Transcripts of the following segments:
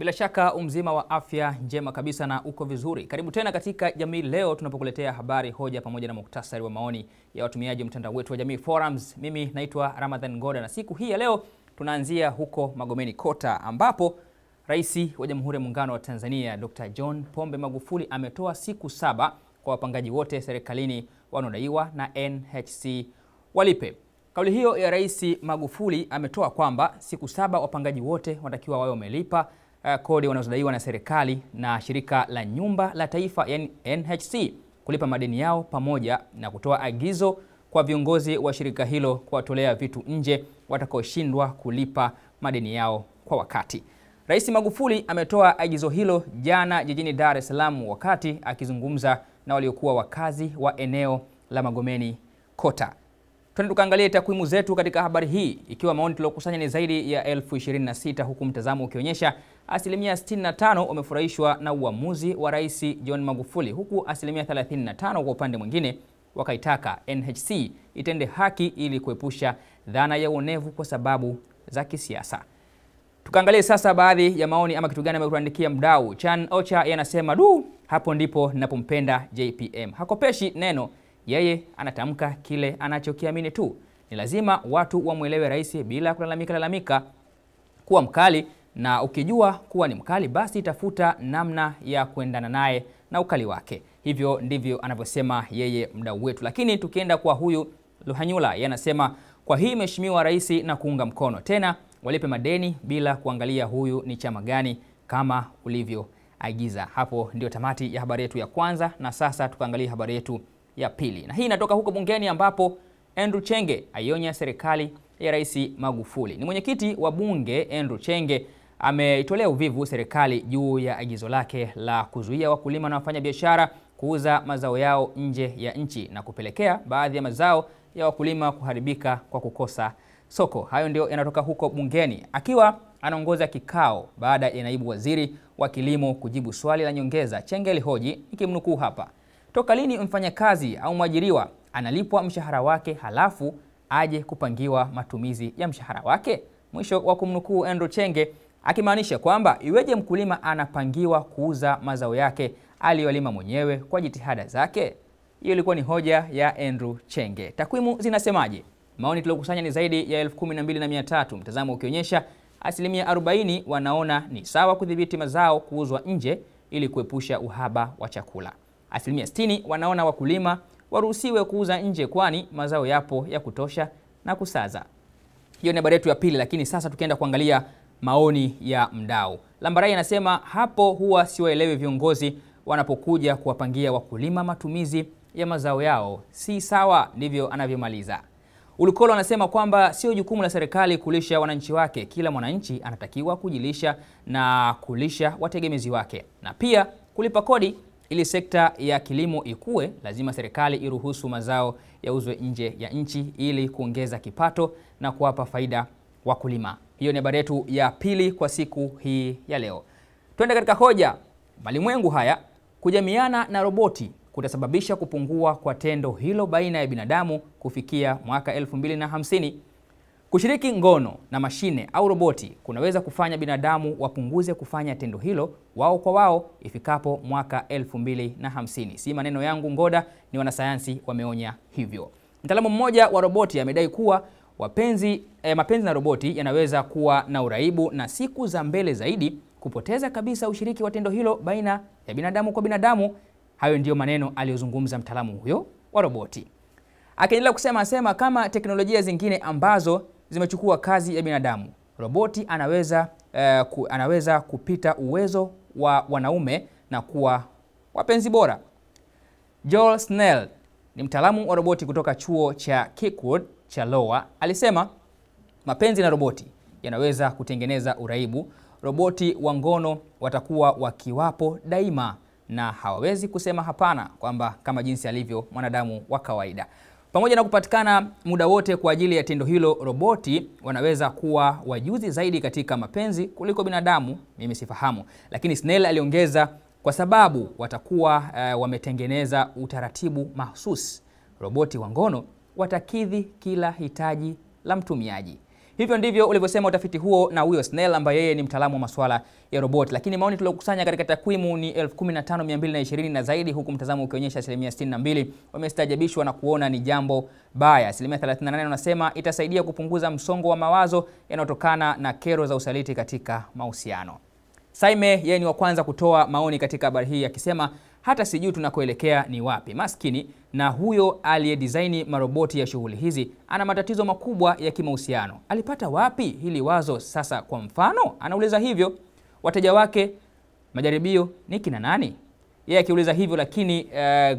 Bila shaka umzima wa afya njema kabisa na uko vizuri. Karibu tena katika Jamii Leo tunapokuletea habari, hoja pamoja na muktasari wa maoni ya watumiaji mtandao wetu wa Jamii Forums. Mimi naitwa Ramadhan Ngoda na siku hii ya leo tunaanzia huko Magomeni Kota ambapo Rais wa Jamhuri ya Muungano wa Tanzania Dr. John Pombe Magufuli ametoa siku 7 kwa wapangaji wote serikalini wanaodaiwa na NHC walipe. Kauli hiyo ya Rais Magufuli ametoa kwamba siku 7 wapangaji wote wanatakiwa wawe wamelipa kodi wanazodaiwa na serikali na shirika la nyumba la taifa yani NHC, kulipa madeni yao pamoja na kutoa agizo kwa viongozi wa shirika hilo kuwatolea vitu nje watakaoshindwa kulipa madeni yao kwa wakati. Rais Magufuli ametoa agizo hilo jana jijini Dar es Salaam wakati akizungumza na waliokuwa wakazi wa eneo la Magomeni Kota. Twende tukaangalie takwimu zetu katika habari hii, ikiwa maoni tuliokusanya ni zaidi ya 1026, huku mtazamo ukionyesha asilimia 65 wamefurahishwa na uamuzi wa Rais John Magufuli, huku asilimia 35 kwa upande mwingine wakaitaka NHC itende haki ili kuepusha dhana ya uonevu kwa sababu za kisiasa. Tukaangalie sasa baadhi ya maoni ama kitu gani ametuandikia mdau. Chan Ocha yanasema hapo ndipo ninapompenda JPM. Hakopeshi neno, yeye anatamka kile anachokiamini tu. Ni lazima watu wamuelewe rais bila kulalamika kuwa mkali, na ukijua kuwa ni mkali basi tafuta namna ya kuendana naye na ukali wake. Hivyo ndivyo anavyosema yeye mdau wetu. Lakini tukienda kwa huyu Luhanyula yanasema kwa hii mheshimiwa rais na kuunga mkono, tena walipe madeni bila kuangalia huyu ni chama gani kama ulivyoagiza. Hapo ndio tamati ya habari yetu ya kwanza, na sasa tukaangalia habari yetu ya pili. Na hii inatoka huko bungeni ambapo Andrew Chenge aionya serikali ya Rais Magufuli. Ni mwenyekiti wa bunge Andrew Chenge ameitolea uvivu serikali juu ya agizo lake la kuzuia wakulima na wafanyabiashara kuuza mazao yao nje ya nchi na kupelekea baadhi ya mazao ya wakulima kuharibika kwa kukosa soko. Hayo ndio yanatoka huko bungeni akiwa anaongoza kikao baada ya naibu waziri wa kilimo kujibu swali la nyongeza. Chenge alihoji, nikimnukuu hapa: toka lini mfanyakazi au mwajiriwa analipwa mshahara wake halafu aje kupangiwa matumizi ya mshahara wake? Mwisho wa kumnukuu Andrew Chenge, akimaanisha kwamba iweje mkulima anapangiwa kuuza mazao yake aliyolima mwenyewe kwa jitihada zake. Hiyo ilikuwa ni hoja ya Andrew Chenge. Takwimu zinasemaje? Maoni tuliokusanya ni zaidi ya 12,300, mtazamo ukionyesha asilimia 40 wanaona ni sawa kudhibiti mazao kuuzwa nje ili kuepusha uhaba wa chakula. Asilimia 60 wanaona wakulima waruhusiwe kuuza nje kwani mazao yapo ya kutosha na kusaza. Hiyo ni habari yetu ya pili, lakini sasa tukienda kuangalia maoni ya mdau. Lambarai anasema hapo huwa siwaelewi viongozi wanapokuja kuwapangia wakulima matumizi ya mazao yao, si sawa, ndivyo anavyomaliza. Ulukolo anasema kwamba sio jukumu la serikali kulisha wananchi wake, kila mwananchi anatakiwa kujilisha na kulisha wategemezi wake, na pia kulipa kodi ili sekta ya kilimo ikue. Lazima serikali iruhusu mazao yauzwe nje ya nchi ili kuongeza kipato na kuwapa faida wakulima. Hiyo ni habari yetu ya pili kwa siku hii ya leo. Twende katika hoja. Malimwengu haya kujamiana na roboti kutasababisha kupungua kwa tendo hilo baina ya binadamu kufikia mwaka 2050. Kushiriki ngono na mashine au roboti kunaweza kufanya binadamu wapunguze kufanya tendo hilo wao kwa wao ifikapo mwaka 2050. Si maneno yangu Ngoda, ni wanasayansi wameonya hivyo. Mtaalamu mmoja wa roboti amedai kuwa mapenzi na roboti yanaweza kuwa na uraibu na siku za mbele zaidi kupoteza kabisa ushiriki wa tendo hilo baina ya binadamu kwa binadamu. Hayo ndiyo maneno aliyozungumza mtaalamu huyo wa roboti. Akiendelea kusema kama teknolojia zingine ambazo zimechukua kazi ya binadamu, roboti anaweza kupita uwezo wa wanaume na kuwa wapenzi bora. Joel Snell ni mtaalamu wa roboti kutoka chuo cha Kirkwood cha Iowa, alisema mapenzi na roboti yanaweza kutengeneza uraibu. Roboti wa ngono watakuwa wakiwapo daima na hawawezi kusema hapana, kwamba kama jinsi alivyo mwanadamu wa kawaida. Pamoja na kupatikana muda wote kwa ajili ya tendo hilo, roboti wanaweza kuwa wajuzi zaidi katika mapenzi kuliko binadamu. Mimi sifahamu, lakini Snell aliongeza kwa sababu watakuwa wametengeneza utaratibu mahsusi. Roboti wa ngono watakidhi kila hitaji la mtumiaji. Hivyo ndivyo ulivyosema utafiti huo na Will Snell ambaye yeye ni mtaalamu wa masuala ya roboti. Lakini maoni tuliokusanya katika takwimu ni 15220 na zaidi, huku mtazamo ukionyesha 62% wamestajabishwa na kuona ni jambo baya. 38% wanasema itasaidia kupunguza msongo wa mawazo yanayotokana na kero za usaliti katika mahusiano. Saime yeye ni wa kwanza kutoa maoni katika habari hii akisema hata sijui tunakoelekea ni wapi. Maskini na huyo aliyedesign maroboti ya shughuli hizi ana matatizo makubwa ya kimahusiano. Alipata wapi hili wazo sasa? Kwa mfano, anauliza hivyo, wateja wake majaribio ni kina nani? Yeye akiuliza hivyo, lakini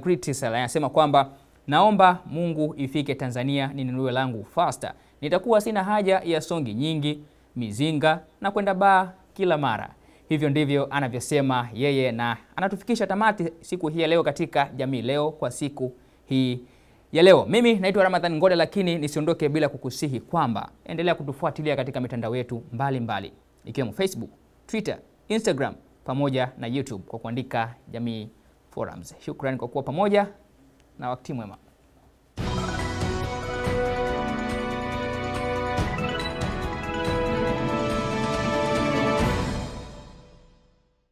Gritisel anasema kwamba naomba Mungu ifike Tanzania ninunue langu faster. Nitakuwa sina haja ya songi nyingi, mizinga na kwenda baa kila mara. Hivyo ndivyo anavyosema yeye, na anatufikisha tamati siku hii ya leo katika Jamii Leo kwa siku hii ya leo. Mimi naitwa Ramadhan Ngoda, lakini nisiondoke bila kukusihi kwamba endelea kutufuatilia katika mitandao yetu mbalimbali ikiwemo Facebook, Twitter, Instagram pamoja na YouTube kwa kuandika Jamii Forums. Shukrani kwa kuwa pamoja na wakati mwema.